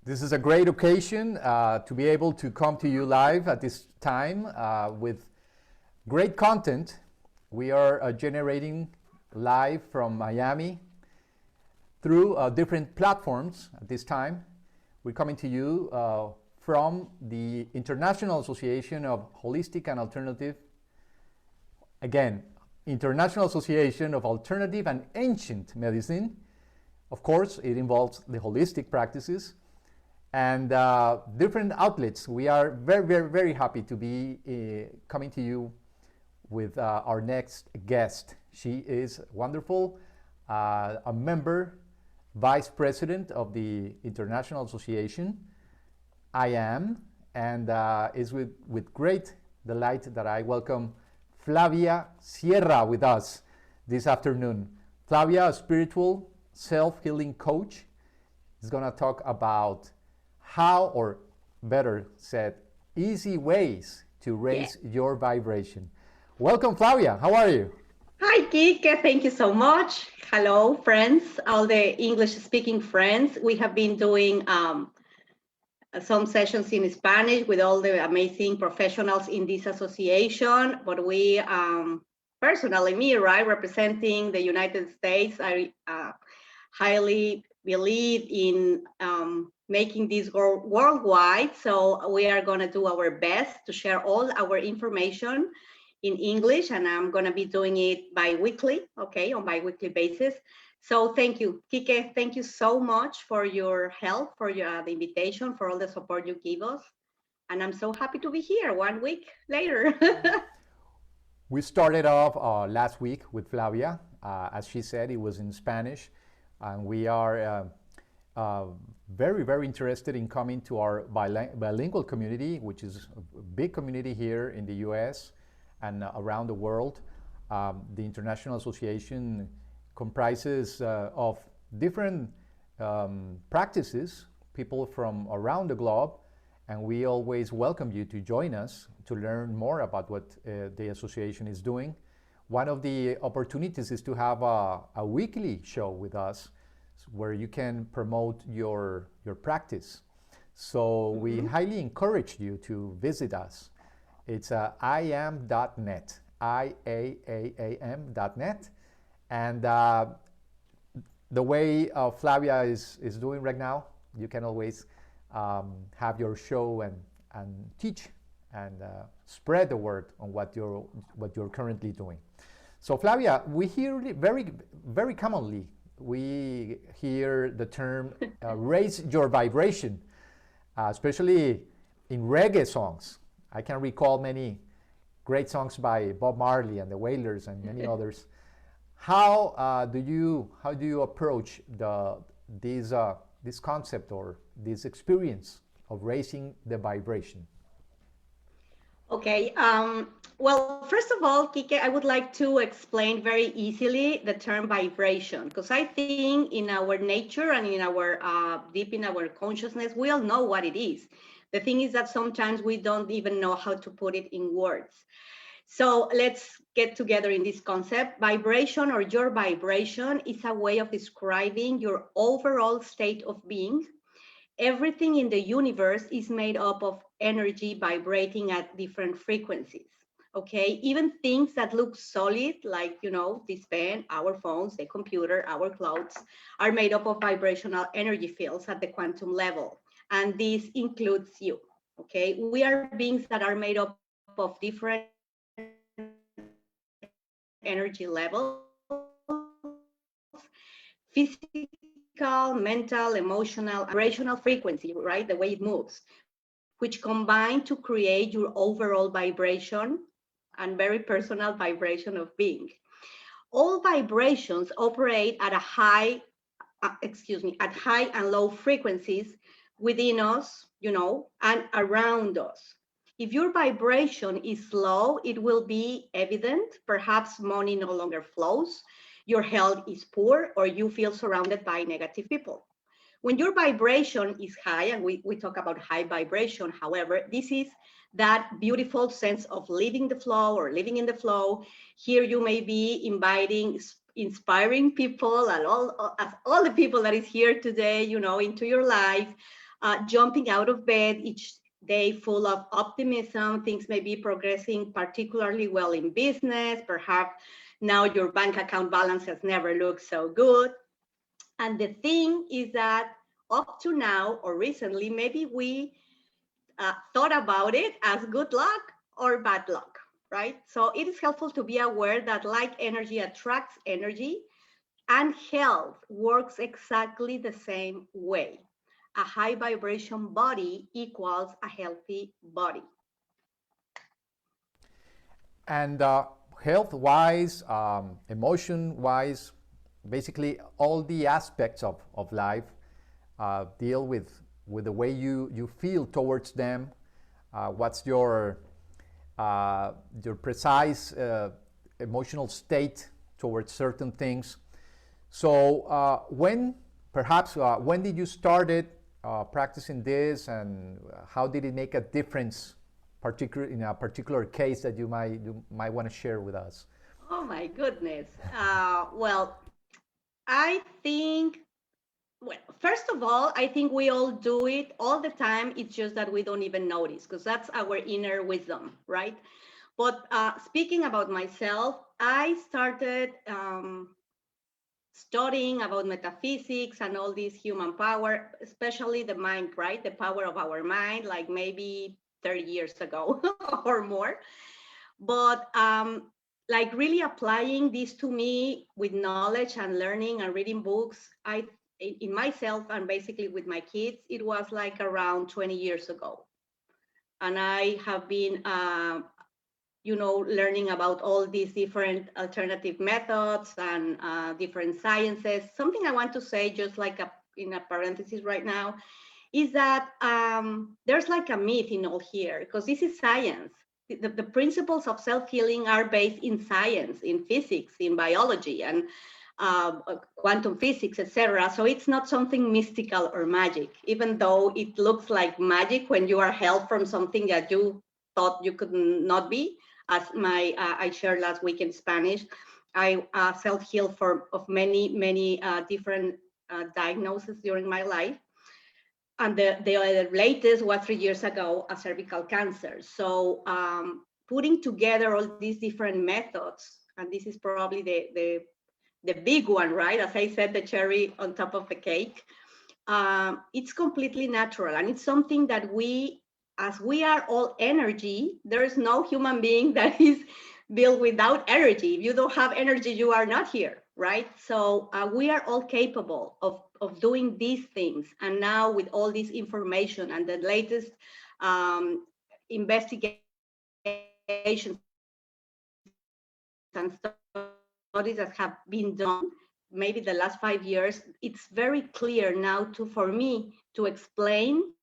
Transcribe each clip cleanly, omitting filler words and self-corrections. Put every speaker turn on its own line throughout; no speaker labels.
This is a great occasion to be able to come to you live at this time with great content. We are generating live from Miami through different platforms at this time. We're coming to you from the International Association of Holistic and Alternative, again, International Association of Alternative and Ancient Medicine. Of course, it involves the holistic practices and different outlets. We are very happy to be coming to you with our next guest. She is wonderful, a member, vice president of the International Association. I am, and it's with great delight that I welcome Flavia Sierra with us this afternoon. Flavia, a spiritual self-healing coach, is going to talk about how, or better said, easy ways to raise your vibration. Welcome, Flavia. How are you?
Hi, Kike. Thank you so much. Hello, friends, all the English-speaking friends. We have been doing some sessions in Spanish with all the amazing professionals in this association. But we, personally, me, right, representing the United States, I highly believe in making this worldwide. So we are going to do our best to share all our information in English, and I'm going to be doing it bi-weekly, okay, on bi-weekly basis. So thank you, Kike. Thank you so much for your help, for the invitation, for all the support you give us. And I'm so happy to be here 1 week later.
We started off last week with Flavia. As she said, it was in Spanish. And we are very interested in coming to our bilingual community, which is a big community here in the US and around the world. The International Association comprises of different practices, people from around the globe, and we always welcome you to join us to learn more about what the association is doing. One of the opportunities is to have a weekly show with us where you can promote your practice. So we highly encourage you to visit us. It's iam.net, IAAAM.net. And the way Flavia is doing right now, you can always have your show and teach and spread the word on what you're currently doing. So Flavia, we hear very commonly, we hear the term raise your vibration, especially in reggae songs. I can recall many great songs by Bob Marley and the Wailers and many others. How do you approach this concept or this experience of raising the vibration?
Okay. Well, first of all, Kike, I would like to explain very easily the term vibration, because I think in our nature and in our deep in our consciousness, we all know what it is. The thing is that sometimes we don't even know how to put it in words. So let's get together in this concept. Vibration, or your vibration, is a way of describing your overall state of being. Everything in the universe is made up of energy vibrating at different frequencies, okay? Even things that look solid, like, you know, this pen, our phones, the computer, our clothes, are made up of vibrational energy fields at the quantum level. And this includes you, okay? We are beings that are made up of different energy levels, physical, mental, emotional, vibrational frequency, right? The way it moves, which combine to create your overall vibration and very personal vibration of being. All vibrations operate at a high, at high and low frequencies within us, you know, and around us. If your vibration is low, it will be evident. Perhaps money no longer flows, your health is poor, or you feel surrounded by negative people. When your vibration is high, and we talk about high vibration, however, this is that beautiful sense of living the flow or living in the flow. Here you may be inviting, inspiring people, and all the people that is here today, you know, into your life. jumping out of bed each day full of optimism. Things may be progressing particularly well in business. Perhaps now your bank account balance has never looked so good. And the thing is that up to now or recently, maybe we thought about it as good luck or bad luck, right? So it is helpful to be aware that like energy attracts energy, and health works exactly the same way. A high vibration body equals a healthy body.
And health-wise, emotion-wise, basically all the aspects of life deal with the way you feel towards them. What's your precise emotional state towards certain things. So when did you started practicing this, and how did it make a difference, in a particular case that you might want to share with us?
Oh my goodness. Well, I think, well, first of all, I think we all do it all the time. It's just that we don't even notice because that's our inner wisdom, right? But speaking about myself, I started studying about metaphysics and all this human power, especially the mind, right? The power of our mind, like maybe 30 years ago or more. But like really applying this to me with knowledge and learning and reading books, in myself and basically with my kids, it was like around 20 years ago. And I have been learning about all these different alternative methods and different sciences. Something I want to say, just like in a parenthesis right now, is that there's like a myth in all here, because this is science. The principles of self-healing are based in science, in physics, in biology, and quantum physics, etc. So it's not something mystical or magic, even though it looks like magic when you are healed from something that you thought you could not be. As I shared last week in Spanish, I self-healed of many different diagnoses during my life. And the latest was 3 years ago, a cervical cancer. So putting together all these different methods, and this is probably the big one, right? As I said, the cherry on top of the cake. It's completely natural, and it's something that as we are all energy, there is no human being that is built without energy. If you don't have energy, you are not here, right? So we are all capable of doing these things. And now with all this information and the latest investigations and studies that have been done, maybe the last 5 years, it's very clear now for me to explain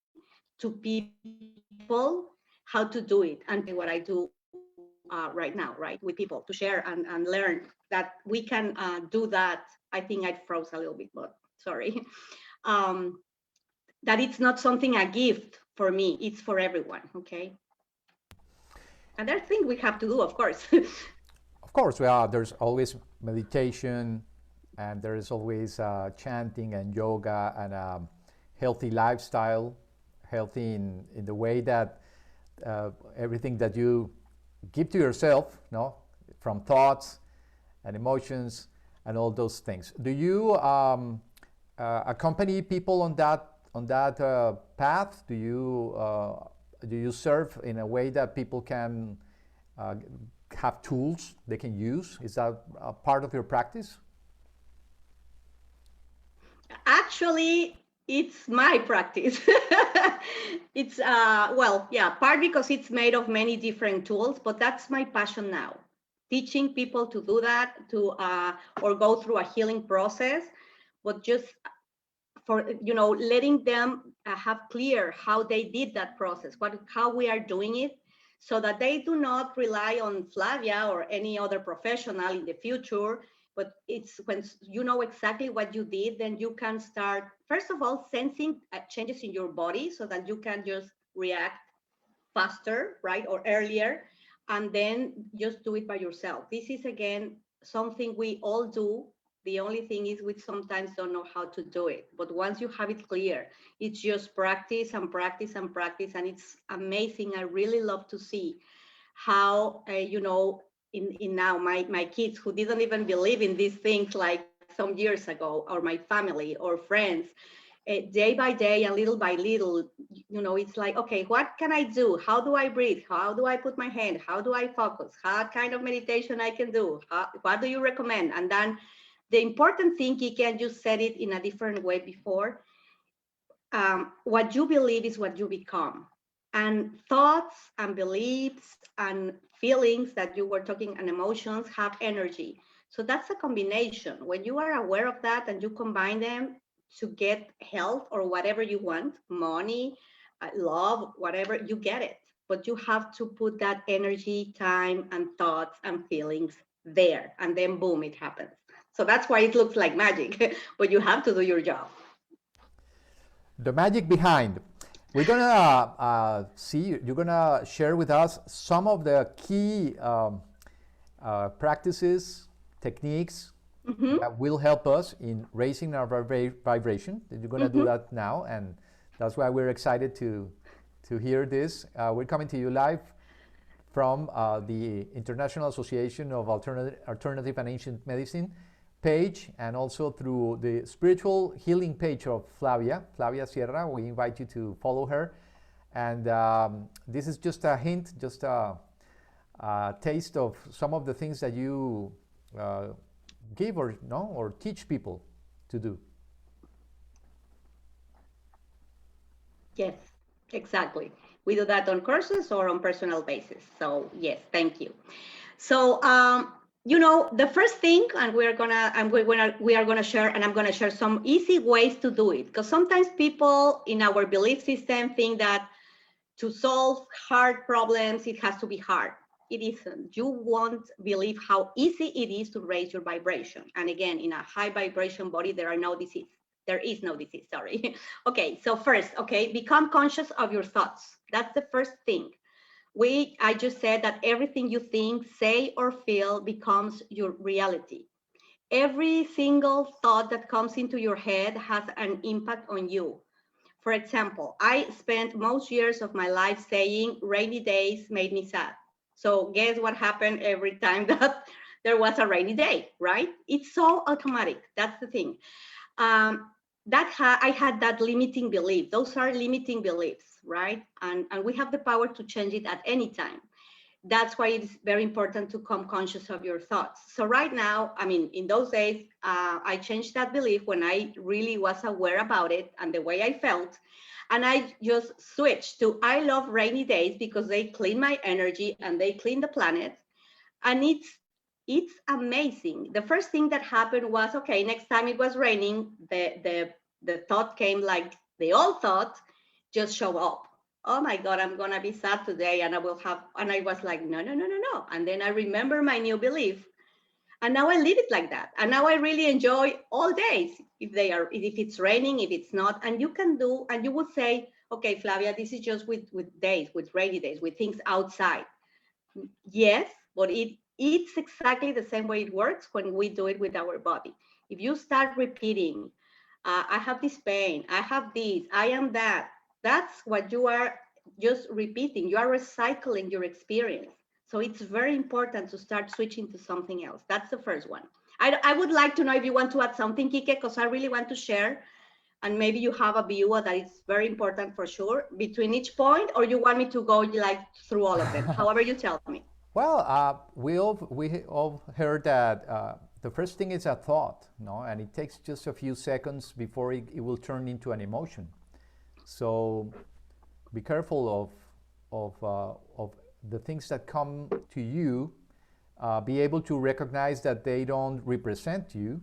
to people how to do it, and what I do right now, right, with people, to share and learn that we can do that. I think I froze a little bit, but sorry. um, that it's not something a gift for me, it's for everyone, okay? And there are things we have to do, of course.
Of course, there's always meditation, and there is always chanting and yoga and healthy lifestyle, healthy in the way that everything that you give to yourself, from thoughts and emotions and all those things. Do you accompany people on that path? Do you serve in a way that people can have tools they can use? Is that a part of your practice?
Actually, it's my practice. It's well, yeah, part because it's made of many different tools, but that's my passion now. Teaching people to do that, to or go through a healing process, but just for letting them have clear how they did that process, how we are doing it, so that they do not rely on Flavia or any other professional in the future. But it's when you know exactly what you did, then you can start, first of all, sensing changes in your body so that you can just react faster, right, or earlier, and then just do it by yourself. This is, again, something we all do The only thing is we sometimes don't know how to do it. But once you have it clear, it's just practice and practice and practice. And it's amazing. I really love to see how, in now my kids who didn't even believe in these things like some years ago, or my family or friends, day by day and little by little, it's like, okay, what can I do? How do I breathe? How do I put my hand? How do I focus? What kind of meditation I can do? What do you recommend? And then the important thing, Kiki, and you said it in a different way before, what you believe is what you become. And thoughts and beliefs and feelings that you were talking and emotions have energy. So that's a combination. When you are aware of that and you combine them to get health or whatever you want, money, love, whatever, you get it. But you have to put that energy, time, and thoughts and feelings there. And then boom, it happens. So that's why it looks like magic, but you have to do your job.
The magic behind. We're gonna see, you're gonna share with us some of the key practices, techniques that will help us in raising our vibration. You're gonna do that now, and that's why we're excited to hear this. We're coming to you live from the International Association of Alternative and Ancient Medicine page, and also through the spiritual healing page of Flavia Sierra. We invite you to follow her. And this is just a hint, just a taste of some of the things that you give or teach people to do.
Yes, exactly. We do that on courses or on personal basis. So yes, thank you. So the first thing, and we are gonna share, and I'm gonna share some easy ways to do it, because sometimes people in our belief system think that to solve hard problems it has to be hard. It isn't. You won't believe how easy it is to raise your vibration. And again, in a high vibration body, there is no disease. Sorry. Okay, so first, become conscious of your thoughts. That's the first thing. I just said that everything you think, say, or feel becomes your reality. Every single thought that comes into your head has an impact on you. For example, I spent most years of my life saying rainy days made me sad. So guess what happened every time that there was a rainy day, right? It's so automatic. That's the thing. I had that limiting belief. Those are limiting beliefs, right? And we have the power to change it at any time. That's why it's very important to become conscious of your thoughts. So right now, in those days, I changed that belief when I really was aware about it and the way I felt. And I just switched to, I love rainy days because they clean my energy and they clean the planet. And it's amazing. The first thing that happened was, okay, next time it was raining, the thought came like the old thought, just show up. Oh my God, I'm gonna be sad today, and I was like, no. And then I remember my new belief, and now I live it like that. And now I really enjoy all days, if it's raining, if it's not. And you can do, and you would say, okay, Flavia, this is just with rainy days, with things outside. Yes, but it's exactly the same way it works when we do it with our body. If you start repeating, I have this pain, I have this, I am that, that's what you are just repeating. You are recycling your experience. So it's very important to start switching to something else. That's the first one. I would like to know if you want to add something, Kike, because I really want to share. And maybe you have a view that is very important for sure between each point, or you want me to go like through all of them, however you tell me.
Well, we all heard that the first thing is a thought, and it takes just a few seconds before it will turn into an emotion. So be careful of the things that come to you. Be able to recognize that they don't represent you,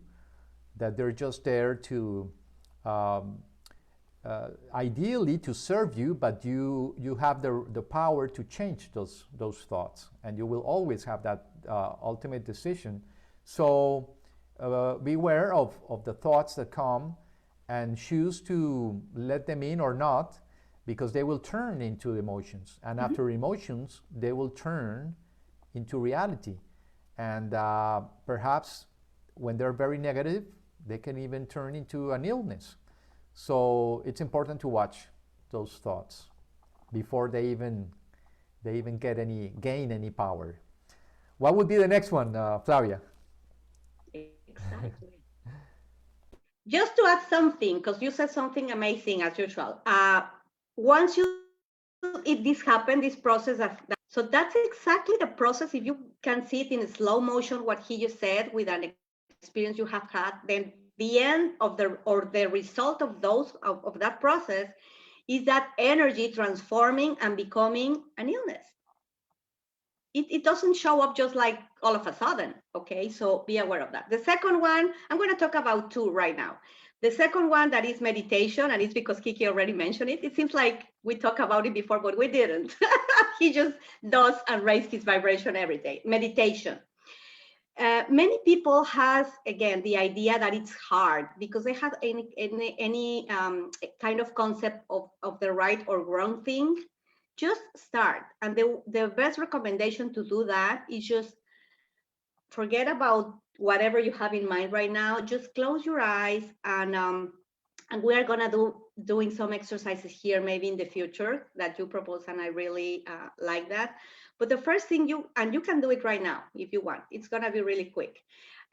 that they're just there to ideally to serve you, but you have the power to change those thoughts, and you will always have that ultimate decision. So beware of the thoughts that come, and choose to let them in or not, because they will turn into emotions, and after emotions they will turn into reality. And perhaps when they're very negative, they can even turn into an illness. So it's important to watch those thoughts before they even gain any power. What would be the next one, Flavia?
Exactly. Just to add something, because you said something amazing as usual. Once if this happened, this process of that, so that's exactly the process. If you can see it in slow motion, what he just said with an experience you have had, then the end of the result of of that process is that energy transforming and becoming an illness. It doesn't show up just like all of a sudden, okay? So be aware of that. The second one, I'm going to talk about two right now. The second one, that is meditation, and it's because Kiki already mentioned it. It seems like we talked about it before, but we didn't. He just does and raises his vibration every day. Meditation. Many people has, again, the idea that it's hard because they have any kind of concept of the right or wrong thing. Just start. And the best recommendation to do that is just forget about whatever you have in mind right now. Just close your eyes, and we are gonna doing some exercises here maybe in the future that you propose, and I really like that. But the first thing you can do it right now if you want. It's gonna be really quick.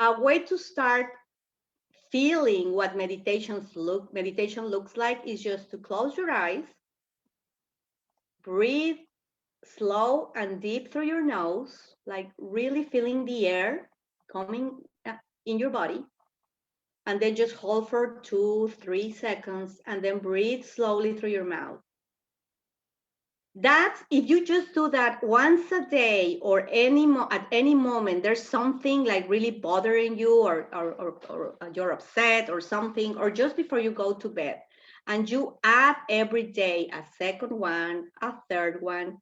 A way to start feeling what meditation looks like is just to close your eyes, breathe slow and deep through your nose, like really feeling the air coming in your body. And then just hold for 2-3 seconds and then breathe slowly through your mouth. That's if you just do that once a day or at any moment, there's something like really bothering you or you're upset or something, or just before you go to bed, and you add every day a second one, a third one,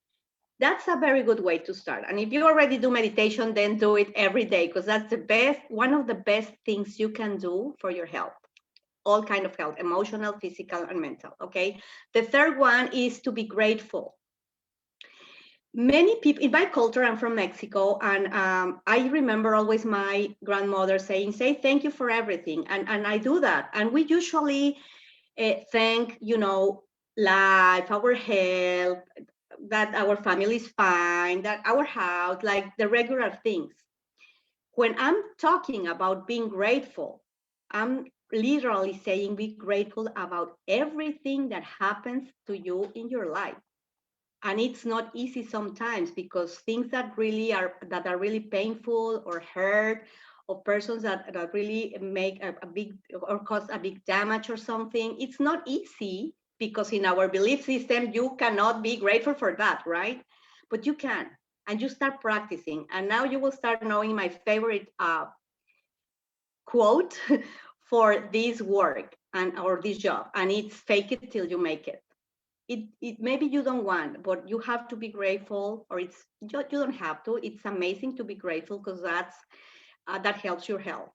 that's a very good way to start. And if you already do meditation, then do it every day, because that's one of the best things you can do for your health, all kind of health, emotional, physical, and mental, okay? The third one is to be grateful. Many people, in my culture, I'm from Mexico, and I remember always my grandmother saying, say thank you for everything. And I do that. And we usually thank, life, our health, that our family is fine, that our house, like the regular things. When I'm talking about being grateful, I'm literally saying be grateful about everything that happens to you in your life. And it's not easy sometimes, because things that are really painful or hurt, or persons that really make a big or cause a big damage or something, it's not easy, because in our belief system you cannot be grateful for that, right? But you can, and you start practicing, and now you will start knowing my favorite quote for this work or this job, and it's fake it till you make it. It maybe you don't want, but you have to be grateful, or you don't have to. It's amazing to be grateful, because that helps your health.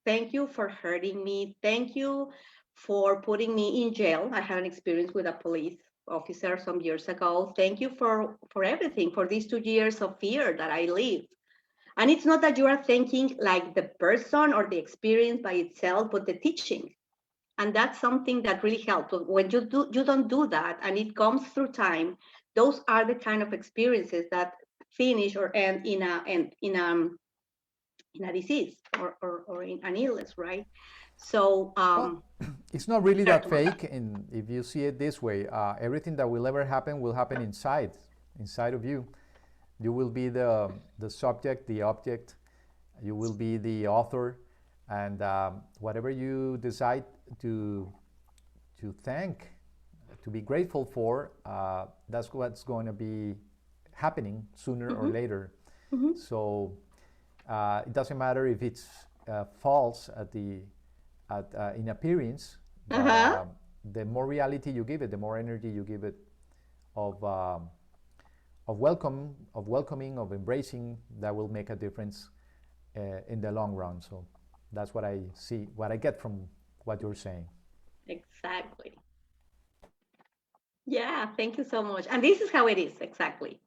Thank you for hurting me. Thank you for putting me in jail. I had an experience with a police officer some years ago. Thank you for everything, for these 2 years of fear that I lived. And it's not that you are thanking like the person or the experience by itself, but the teaching. And that's something that really helps. When you don't do that, and it comes through time, those are the kind of experiences that finish or end in a disease or in an illness, right? So
Well, it's not really that
that.
fake, and if you see it this way, everything that will ever happen will happen inside of you. You will be the subject, the object. You will be the author, and whatever you decide to thank, to be grateful for, that's what's going to be happening sooner or later.
Mm-hmm.
So it doesn't matter if it's false in appearance, but
Uh-huh.
the more reality you give it, the more energy you give it of welcoming, of embracing, that will make a difference in the long run. So that's what I see, what I get from what you're saying.
Exactly. Yeah, thank you so much. And this is how it is, exactly.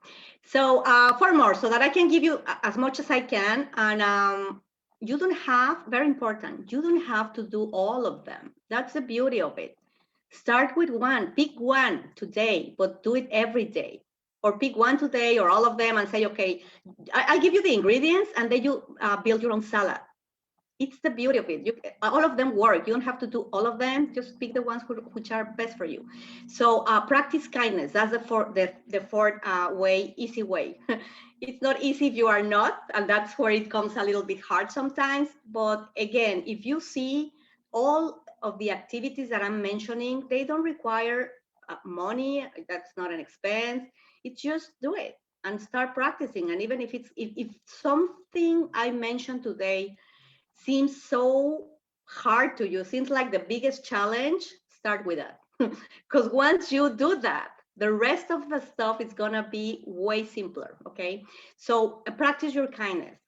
So 4 more, so that I can give you as much as I can. And you don't have, very important, you don't have to do all of them. That's the beauty of it. Start with one, pick one today, but do it every day. Or pick one today or all of them and say, okay, I give you the ingredients and then you build your own salad. It's the beauty of it. All of them work. You don't have to do all of them. Just pick the ones which are best for you. So practice kindness. That's the fourth way, easy way. It's not easy if you are not, and that's where it comes a little bit hard sometimes. But again, if you see all of the activities that I'm mentioning, they don't require money. That's not an expense. It's just do it and start practicing. And even if something I mentioned today seems so hard to you, seems like the biggest challenge, start with that. Because once you do that, the rest of the stuff is gonna be way simpler, okay? So practice your kindness.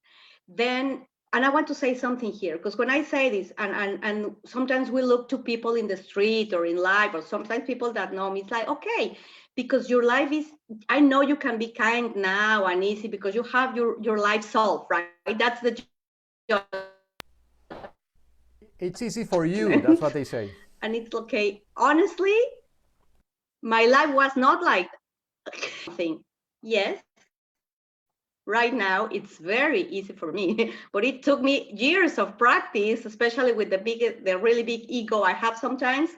Then, and I want to say something here, because when I say this, and sometimes we look to people in the street or in life, or sometimes people that know me, it's like, okay, because your life is, I know you can be kind now and easy because you have your life solved, right? That's the job.
It's easy for you. That's what they say.
And it's okay. Honestly, my life was not like thing. Yes, right now it's very easy for me, but it took me years of practice, especially with the really big ego I have sometimes,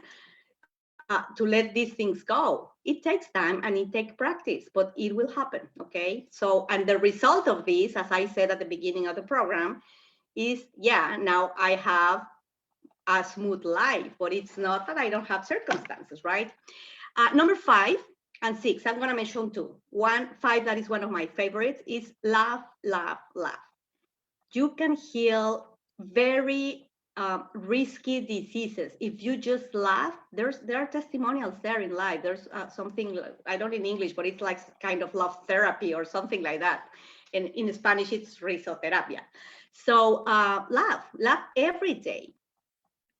to let these things go. It takes time and it takes practice, but it will happen. Okay. So, and the result of this, as I said at the beginning of the program, is yeah, now I have a smooth life, but it's not that I don't have circumstances, right? Number 5 and 6, I'm going to mention two. 5, that is one of my favorites, is laugh, laugh, laugh. You can heal very risky diseases if you just laugh. There are testimonials there in life. There's something, I don't in English, but it's like kind of love therapy or something like that. And in Spanish, it's risoterapia. So laugh every day.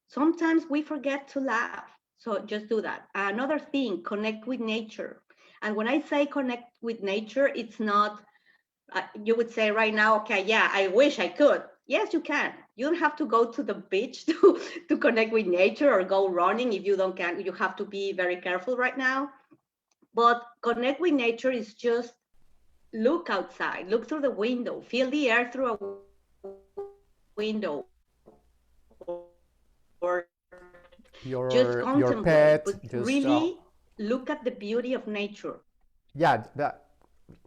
Sometimes we forget to laugh. So just do that. Another thing, connect with nature. And when I say connect with nature, it's not, you would say right now, okay, yeah, I wish I could. Yes, you can. You don't have to go to the beach to connect with nature or go running if you don't can. You have to be very careful right now. But connect with nature is just look outside, look through the window, feel the air through a window, or just
Your
contemplate, but
pet just
really look at the beauty of nature.
yeah, that,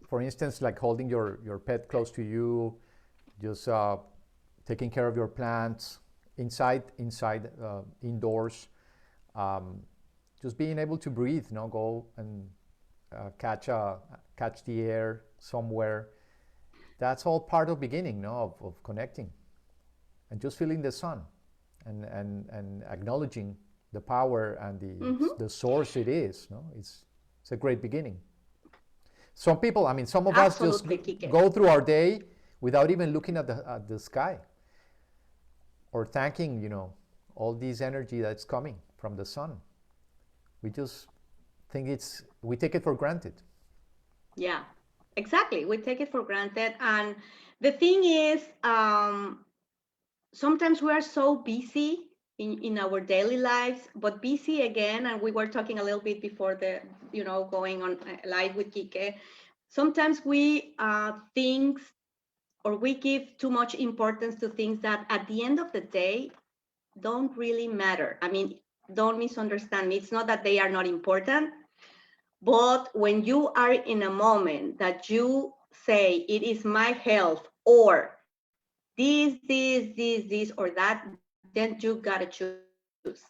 for instance, like holding your pet close to you, just taking care of your plants inside indoors, um, just being able to breathe, go and catch the air somewhere. That's all part of beginning, of connecting, and just feeling the sun, and acknowledging the power and the source it is. It's a great beginning. Some people, I mean, some of us just
Absolutely, Kike.
go through our day without even looking at the sky, or thanking, all this energy that's coming from the sun. We just we take it for granted.
Yeah, exactly. We take it for granted. And the thing is, sometimes we are so busy in our daily lives, but busy again, and we were talking a little bit before going on live with Kike. Sometimes we think, or we give too much importance to things that at the end of the day don't really matter. I mean, don't misunderstand me. It's not that they are not important, but when you are in a moment that you say it is my health, or this, or that, then you gotta choose.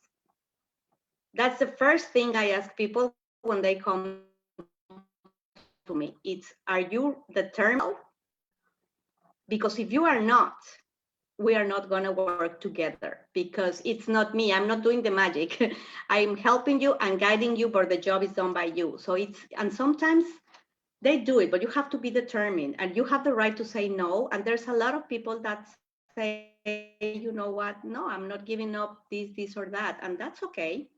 That's the first thing I ask people when they come to me. It's, are you determined to heal? Because if you are not, we are not going to work together, because it's not me. I'm not doing the magic. I'm helping you and guiding you, but the job is done by you. So and sometimes they do it, but you have to be determined, and you have the right to say no. And there's a lot of people that say, you know what? No, I'm not giving up this or that. And that's okay.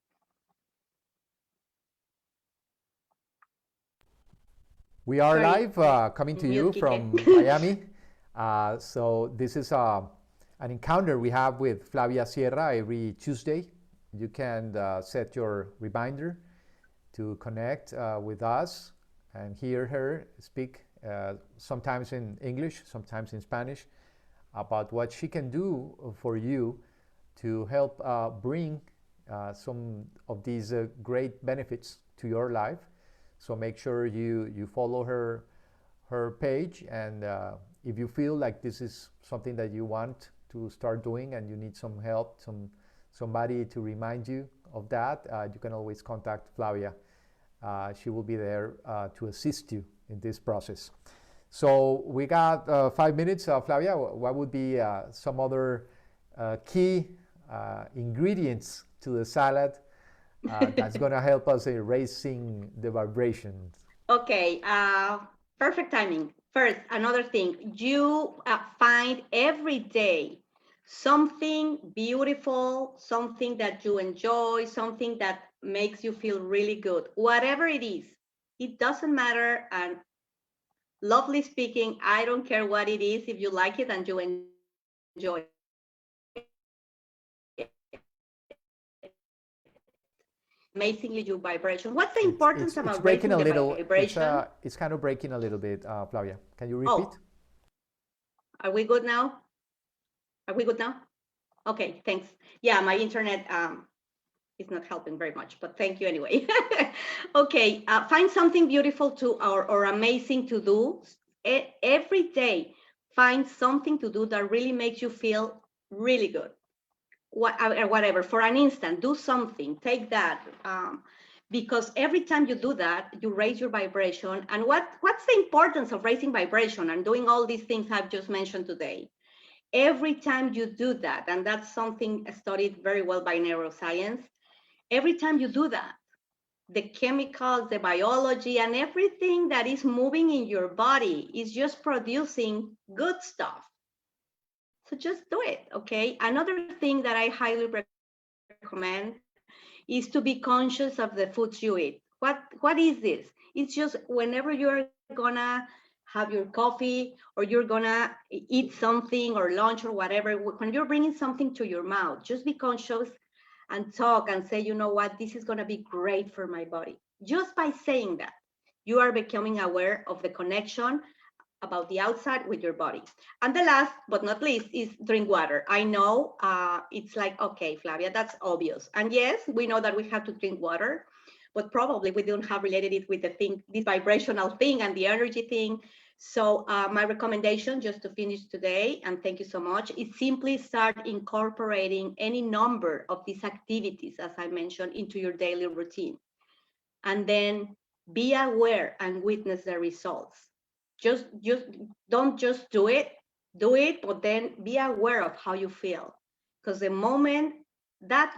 We are
Sorry,
live,
you're on
coming to
mute,
you
Kike.
from Miami. So this is an encounter we have with Flavia Sierra every Tuesday. You can set your reminder to connect with us and hear her speak, sometimes in English, sometimes in Spanish, about what she can do for you to help bring some of these great benefits to your life. So make sure you follow her page, and if you feel like this is something that you want to start doing and you need some help, somebody to remind you of that, you can always contact Flavia. She will be there to assist you in this process. So we got 5 minutes. Flavia, what would be some other key ingredients to the salad that's going to help us in raising the vibrations?
Okay, perfect timing. First, another thing, you find every day something beautiful, something that you enjoy, something that makes you feel really good. Whatever it is, it doesn't matter. And lovely speaking, I don't care what it is. If you like it and you enjoy it, amazingly your vibration. What's the importance
It's
about
breaking
raising
a
the
little.
vibration?
It's kind of breaking a little bit, Flavia. Can you repeat?
Oh, are we good now? Are we good now? Okay, thanks. Yeah, my internet is not helping very much, but thank you anyway. Okay, find something beautiful to or amazing to do. Every day, find something to do that really makes you feel really good. Whatever, for an instant, do something, take that. Because every time you do that, you raise your vibration. And what's the importance of raising vibration and doing all these things I've just mentioned today? Every time you do that, and that's something studied very well by neuroscience, every time you do that, the chemicals, the biology, and everything that is moving in your body is just producing good stuff. So just do it, okay? Another thing that I highly recommend is to be conscious of the foods you eat. What is this? It's just whenever you're gonna have your coffee or you're gonna eat something or lunch or whatever, when you're bringing something to your mouth, just be conscious and talk and say, you know what, this is gonna be great for my body. Just by saying that, you are becoming aware of the connection about the outside with your body. And the last but not least is drink water. I know it's like, okay, Flavia, that's obvious. And yes, we know that we have to drink water, but probably we don't have related it with the thing, this vibrational thing and the energy thing. So my recommendation, just to finish today, and thank you so much, is simply start incorporating any number of these activities, as I mentioned, into your daily routine. And then be aware and witness the results. Just don't just do it, but then be aware of how you feel. Because that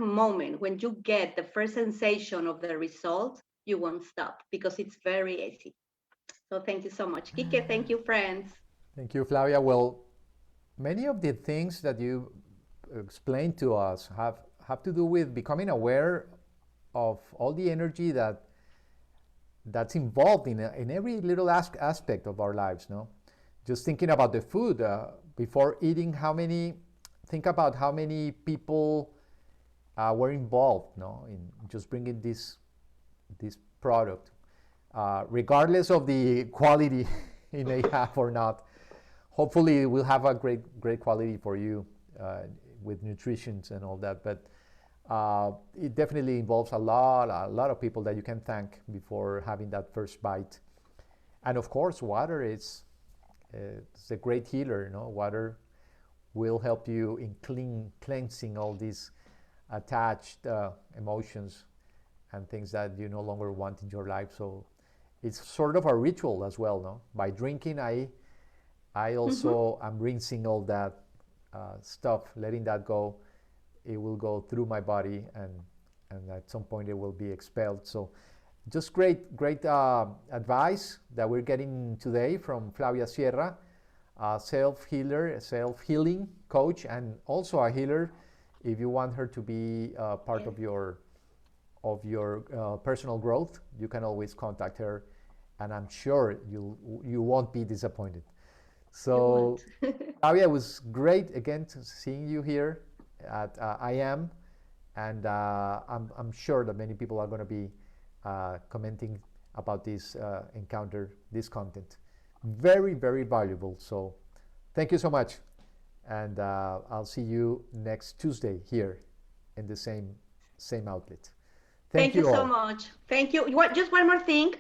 moment when you get the first sensation of the result, you won't stop because it's very easy. So thank you so much, Kike. Thank you, friends.
Thank you, Flavia. Well, many of the things that you explained to us have to do with becoming aware of all the energy that's involved in every little aspect of our lives. No, just thinking about the food before eating. Think about how many people were involved. No, in just bringing this product, regardless of the quality it may have or not. Hopefully, it will have a great quality for you with nutrition and all that. But it definitely involves a lot of people that you can thank before having that first bite. And of course, water is it's a great healer. You know, water will help you in cleansing all these attached emotions and things that you no longer want in your life. So it's sort of a ritual as well. No, by drinking, I also am rinsing all that stuff, letting that go. It will go through my body, and at some point it will be expelled. So just great advice that we're getting today from Flavia Sierra, a self-healer, self-healing coach, and also a healer. If you want her to be part of your personal growth, you can always contact her, and I'm sure you won't be disappointed. So, Flavia, it was great again to seeing you here at IAM, and I'm sure that many people are going to be commenting about this encounter, this content. Very, very valuable. So, thank you so much, and I'll see you next Tuesday here in the same outlet.
Thank you
you
so
all.
much. Thank you. Just one more thing.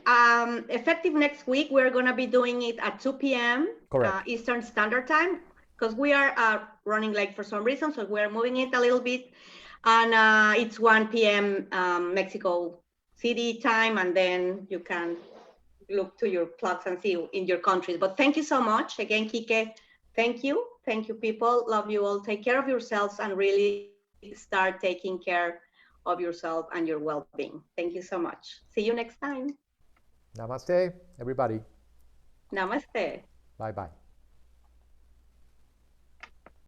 Effective next week, we're going to be doing it at 2 p.m.
Correct.
Eastern Standard Time, because we are running late for some reason, so we're moving it a little bit. And it's 1 p.m. Mexico City time, and then you can look to your clocks and see in your countries. But thank you so much. Again, Kike, thank you. Thank you, people. Love you all. Take care of yourselves and really start taking care of yourself and your well-being. Thank you so much. See you next time.
Namaste, everybody.
Namaste.
Bye bye.